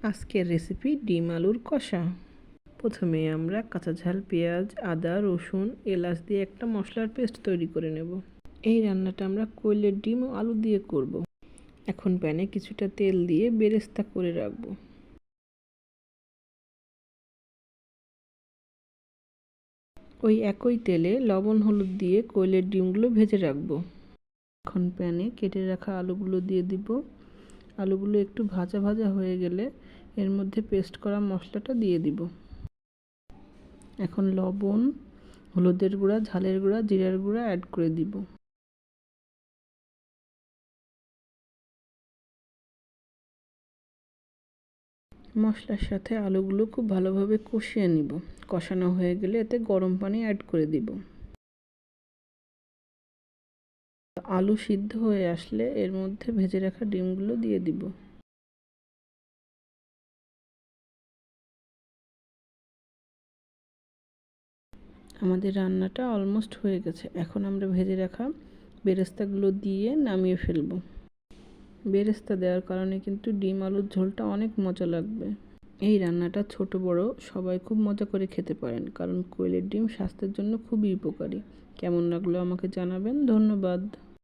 আজকের রেসিপি ডিম আলুর কষা। প্রথমে আমরা কাঁচা ঝাল পেঁয়াজ, আদা, রসুন, এলাচ দিয়ে একটা মশলার পেস্ট তৈরি করে নেব। এই রান্নাটা আমরা কোয়েলের ডিম ও আলু দিয়ে করব। এখন প্যানে কিছুটা তেল দিয়ে বেরেস্তা করে রাখবো। ওই একই তেলে লবণ হলুদ দিয়ে কোয়েলের ডিমগুলো ভেজে রাখবো। এখন প্যানে কেটে রাখা আলুগুলো দিয়ে দিব। আলুগুলো একটু ভাজা ভাজা হয়ে গেলে এর মধ্যে পেস্ট করা মশলাটা দিয়ে দিব। এখন লবণ, হলুদের গুঁড়া, ঝালের গুঁড়া, জিরার গুঁড়া অ্যাড করে দিব। মশলার সাথে আলুগুলো খুব ভালোভাবে কষিয়ে নিব। কষানো হয়ে গেলে এতে গরম পানি অ্যাড করে দিব। আলু সিদ্ধ হয়ে আসলে এর মধ্যে ভেজে রাখা ডিমগুলো দিয়ে দিব। আমাদের রান্নাটা অলমোস্ট হয়ে গেছে। এখন আমরা ভেজে রাখা বেরেস্তাগুলো দিয়ে নামিয়ে ফেলব। বেরেস্তা দেওয়ার কারণে কিন্তু ডিম আলুর ঝোলটা অনেক মজা লাগবে। এই রান্নাটা ছোট বড় সবাই খুব মজা করে খেতে পারেন, কারণ কোয়েলের ডিম স্বাস্থ্যের জন্য খুবই উপকারী। কেমন লাগলো আমাকে জানাবেন। ধন্যবাদ।